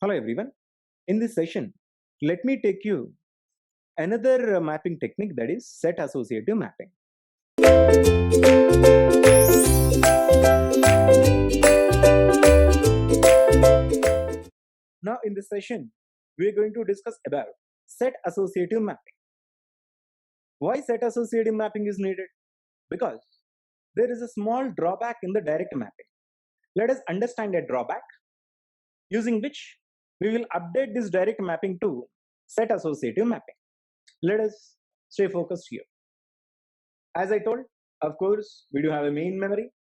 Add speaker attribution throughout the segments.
Speaker 1: Hello everyone. In this session, let me take you another mapping technique, that is set associative mapping. Now in this session, we are going to discuss about set associative mapping. Why set associative mapping is needed? Because there is a small drawback in the direct mapping. Let us understand that drawback, using which we will update this direct mapping to set associative mapping. Let us stay focused here. As I told, of course, we do have a main memory.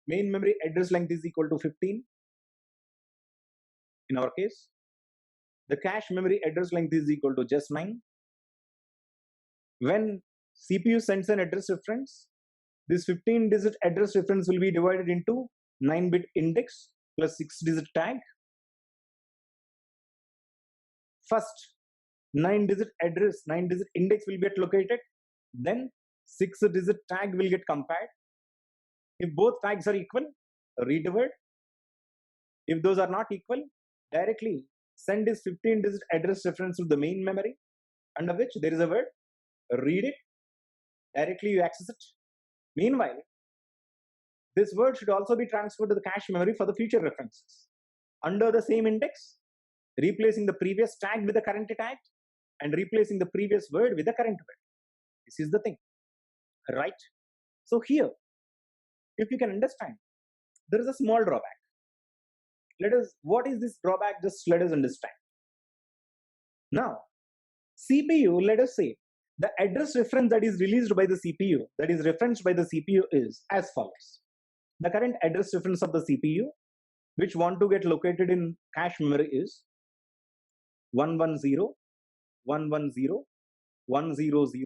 Speaker 1: Main memory address length is equal to 15 in our case. The cache memory address length is equal to just 9. When CPU sends an address reference, this 15-digit address reference will be divided into 9-bit index plus 6-digit tag. First 9-digit address, 9-digit index will get located, then 6-digit tag will get compared. If both tags are equal, read the word. If those are not equal, directly send this 15-digit address reference to the main memory, under which there is a word, read it, directly you access it. Meanwhile, this word should also be transferred to the cache memory for the future references. Under the same index, replacing the previous tag with the current tag and replacing the previous word with the current word. This is the thing, right? So here, if you can understand, there is a small drawback. What is this drawback? Just let us understand. Now, CPU, let us say, the address reference that is released by the CPU, that is referenced by the CPU is as follows. The current address reference of the CPU, which want to get located in cache memory is 110, 110, 100,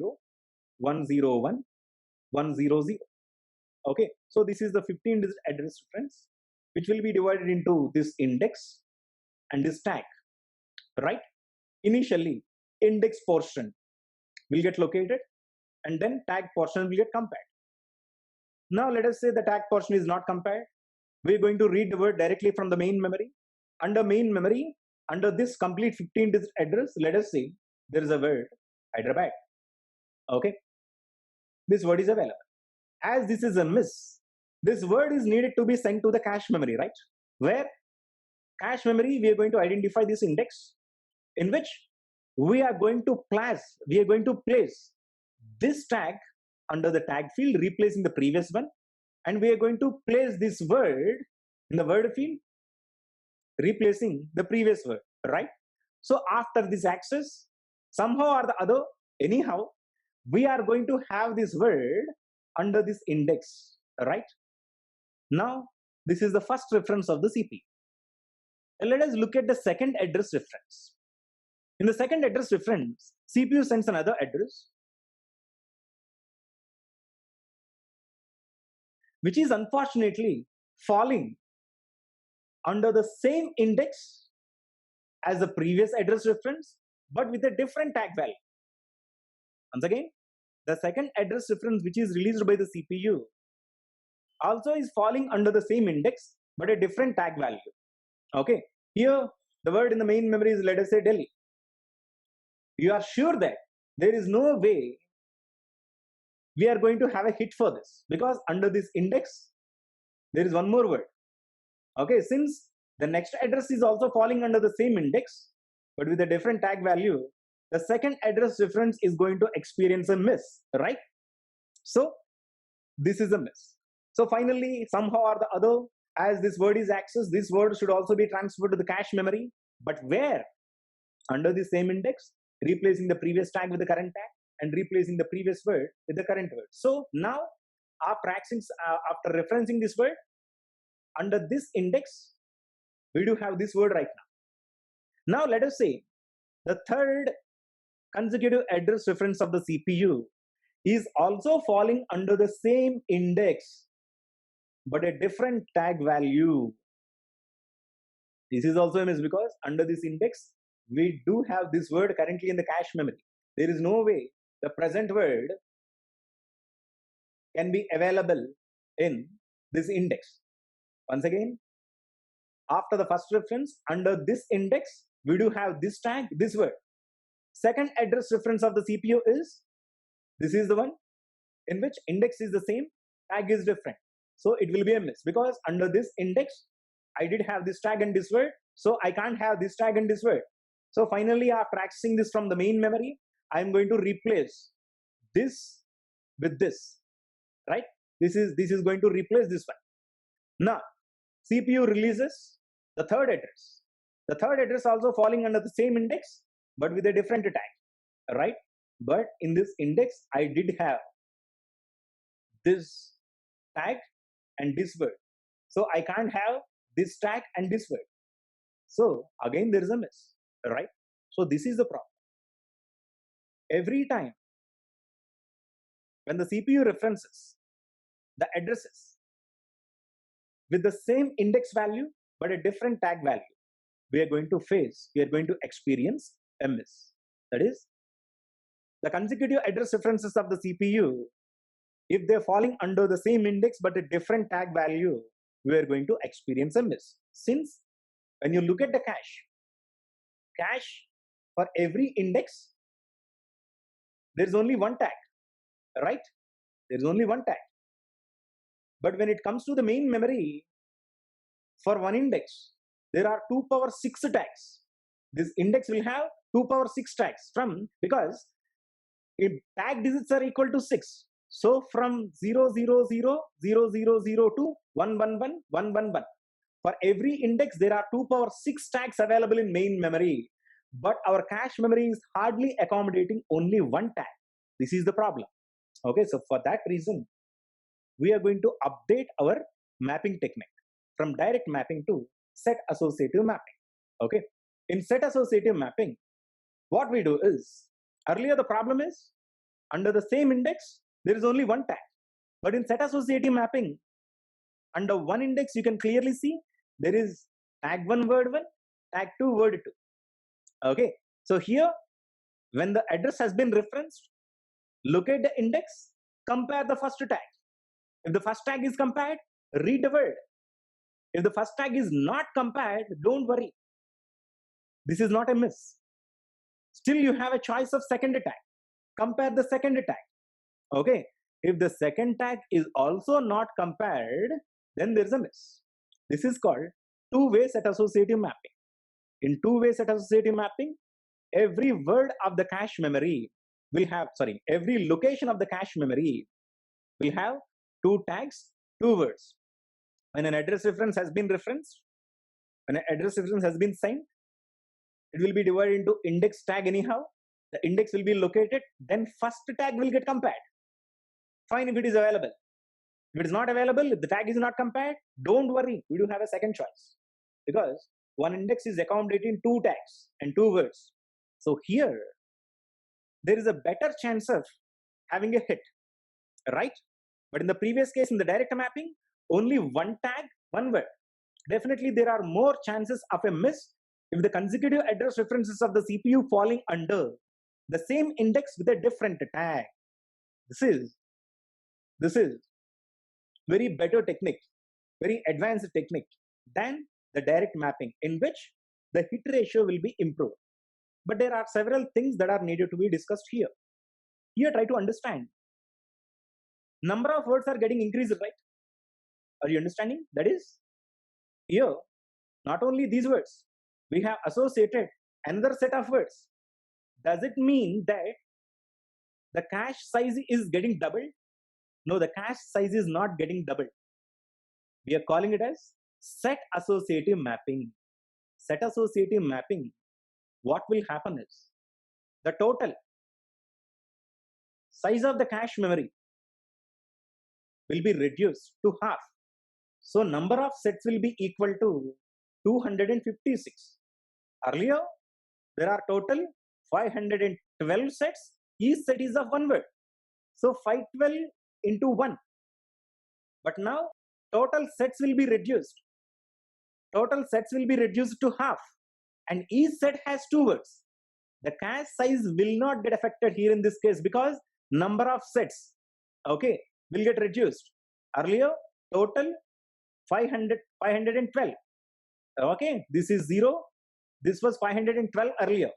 Speaker 1: 101, 100. Okay, so this is the 15-digit address reference, which will be divided into this index and this tag, right? Initially, index portion will get located and then tag portion will get compared. Now let us say the tag portion is not compared. We are going to read the word directly from the main memory. Under main memory, under this complete 15-digit address, let us say there is a word Hyderabad. Okay, this word is available. As this is a miss, this word is needed to be sent to the cache memory, right? Where cache memory, we are going to identify this index in which we are going to place this tag under the tag field, replacing the previous one, and we are going to place this word in the word field, replacing the previous word, right? So after this access, somehow or the other, anyhow, we are going to have this word under this index, right? Now, this is the first reference of the CPU. And let us look at the second address reference. In the second address reference, CPU sends another address, which is unfortunately falling under the same index as the previous address reference, but with a different tag value. Once again, the second address reference, which is released by the CPU, also is falling under the same index, but a different tag value. Okay, here the word in the main memory is, let us say, Delhi. You are sure that there is no way we are going to have a hit for this, because under this index, there is one more word. Okay, since the next address is also falling under the same index, but with a different tag value, the second address reference is going to experience a miss, right? So this is a miss. So finally, somehow or the other, as this word is accessed, this word should also be transferred to the cache memory, but where? Under the same index, replacing the previous tag with the current tag and replacing the previous word with the current word. So now after referencing this word under this index, we do have this word right now. Now let us say the third consecutive address reference of the CPU is also falling under the same index, but a different tag value. This is also a miss, because under this index, we do have this word currently in the cache memory. There is no way the present word can be available in this index. Once again, After the first reference, under this index, we do have this tag, this word. Second address reference of the CPU is, this is the one in which index is the same, tag is different. So it will be a miss, because under this index, I did have this tag and this word, so I can't have this tag and this word. So finally, after accessing this from the main memory, I'm going to replace this with this, right? This is going to replace this one. Now, CPU releases the third address. The third address also falling under the same index, but with a different tag, right? But in this index, I did have this tag and this word. So I can't have this tag and this word. So again, there is a miss, right? So this is the problem. Every time when the CPU references the addresses with the same index value but a different tag value, we are going to experience a miss. That is, the consecutive address references of the CPU, if they're falling under the same index but a different tag value, we are going to experience a miss. Since when you look at the cache for every index, there is only one tag, right? There is only one tag. But when it comes to the main memory, for one index, there are 2 power 6 tags. This index will have 2 power 6 tags because if tag digits are equal to 6. So from 0, 0, 0, 0, 0, 0 to 1, 1, 1, 1, 1, 1. For every index, there are 2 power 6 tags available in main memory. But our cache memory is hardly accommodating only one tag. This is the problem. Okay, so for that reason, we are going to update our mapping technique from direct mapping to set associative mapping. Okay, in set associative mapping, what we do is, earlier the problem is, under the same index, there is only one tag. But in set associative mapping, under one index, you can clearly see there is tag 1 word 1, tag 2 word 2. Okay, so here, when the address has been referenced, look at the index, compare the first tag. If the first tag is compared, read the word. If the first tag is not compared, don't worry. This is not a miss. Still, you have a choice of second tag. Compare the second tag. Okay, if the second tag is also not compared, then there is a miss. This is called two-way set associative mapping. In two-way set associative mapping, every word of the cache memory will have, every location of the cache memory will have 2 tags, 2 words. When an address reference has been referenced, when an address reference has been signed, it will be divided into index tag anyhow. The index will be located, then first tag will get compared. Fine if it is available. If it is not available, if the tag is not compared, don't worry, we do have a second choice. Because one index is accommodating 2 tags and 2 words. So here, there is a better chance of having a hit, right? But in the previous case, in the direct mapping, only one tag, one word. Definitely there are more chances of a miss if the consecutive address references of the CPU falling under the same index with a different tag. This is very better technique, very advanced technique than the direct mapping, in which the hit ratio will be improved. But there are several things that are needed to be discussed here. Here, try to understand. Number of words are getting increased, right? Are you understanding? That is, here, not only these words, we have associated another set of words. Does it mean that the cache size is getting doubled? No, the cache size is not getting doubled. We are calling it as set associative mapping. Set associative mapping, what will happen is, the total size of the cache memory will be reduced to half. So number of sets will be equal to 256. Earlier, there are total 512 sets. Each set is of one word. So 512 into 1. But now, total sets will be reduced. Total sets will be reduced to half. And each set has 2 words. The cache size will not get affected here in this case because number of sets, okay, will get reduced. Earlier, total 512, Okay, this is 0. This was 512 earlier.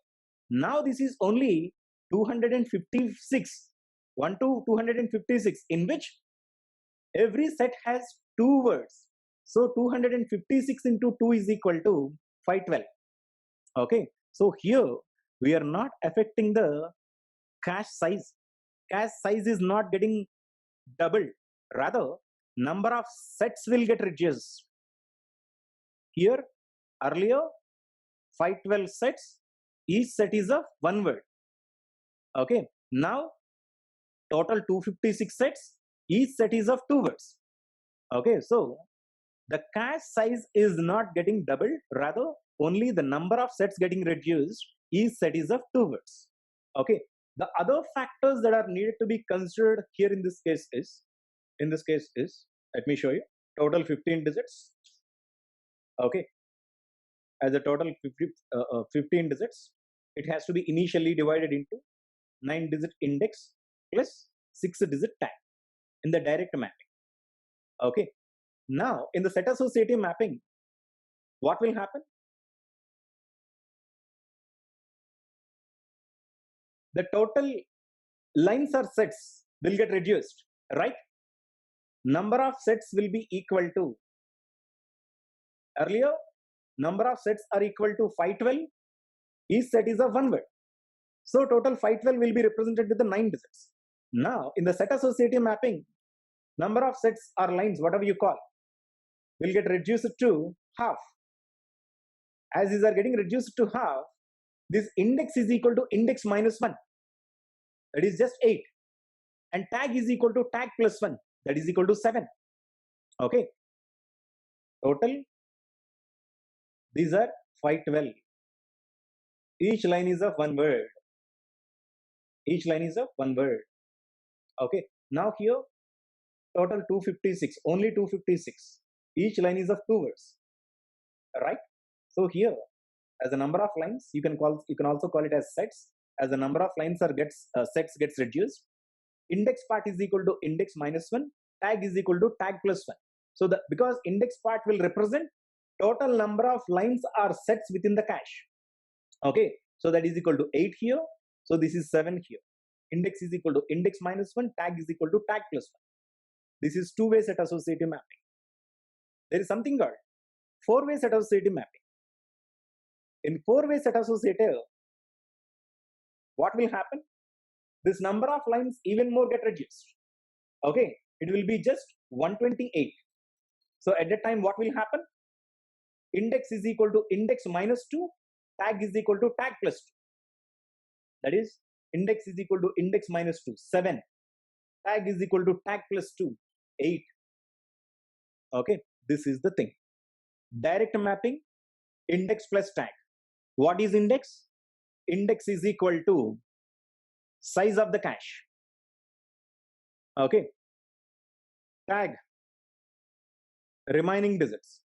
Speaker 1: Now this is only 256. 1 to 256, in which every set has 2 words. So 256 into 2 is equal to 512. Okay, so here we are not affecting the cache size. Cache size is not getting doubled. Rather, number of sets will get reduced. Here, earlier, 512 sets, each set is of 1 word. Okay, now total 256 sets, each set is of 2 words. Okay, so the cache size is not getting doubled, rather only the number of sets getting reduced, each set is of 2 words. Okay, the other factors that are needed to be considered here in this case is, let me show you, total 15 digits. Okay, as a total 15 digits, it has to be initially divided into 9-digit index plus 6-digit tag in the direct mapping. Okay, now in the set associative mapping, what will happen? The total lines or sets will get reduced, right? Number of sets will be equal to, earlier number of sets are equal to 512, each set is of 1 word. So total 512 will be represented with the 9 digits. Now in the set associative mapping, number of sets or lines, whatever you call, will get reduced to half. As these are getting reduced to half, this index is equal to index minus 1, that is just 8, and tag is equal to tag plus 1, that is equal to 7. Okay, total these are 512. Each line is of 1 word. Each line is of 1 word. Okay, now here total 256, only 256. Each line is of 2 words, right? So here, as a number of lines, you can also call it as sets. As the number of lines sets gets reduced, index part is equal to index minus 1, tag is equal to tag plus 1. So because index part will represent total number of lines or sets within the cache. Okay, so that is equal to 8 here. So this is 7 here. Index is equal to index minus 1, tag is equal to tag plus 1. This is 2-way set associative mapping. There is something called 4-way set associative mapping. In 4-way set associative, what will happen? This number of lines even more get reduced. Okay, it will be just 128. So at that time, what will happen? Index is equal to index minus 2, tag is equal to tag plus 2. That is, index is equal to index minus 2, 7. Tag is equal to tag plus 2, 8. Okay, this is the thing. Direct mapping, index plus tag. What is index? Index is equal to size of the cache. Okay. Tag, remaining digits.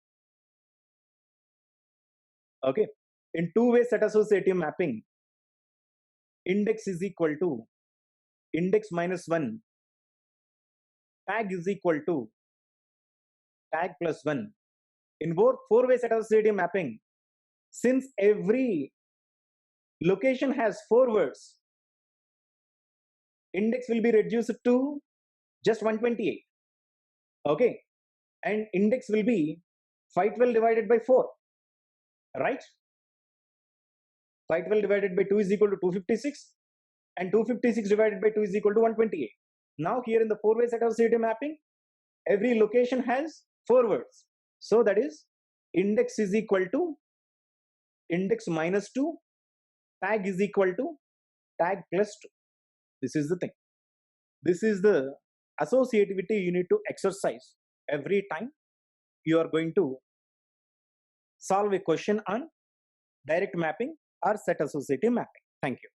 Speaker 1: Okay. In 2-way set associative mapping, index is equal to index minus 1, tag is equal to tag plus 1. In both 4-way set associative mapping, since every location has 4 words, index will be reduced to just 128. Okay, and index will be 512 divided by 4, right? 512 divided by 2 is equal to 256, and 256 divided by 2 is equal to 128. Now here in the 4-way set associative mapping, every location has 4 words. So that is, index is equal to index minus 2, tag is equal to tag plus 2. This is the thing. This is the associativity you need to exercise every time you are going to solve a question on direct mapping or set associative mapping. Thank you.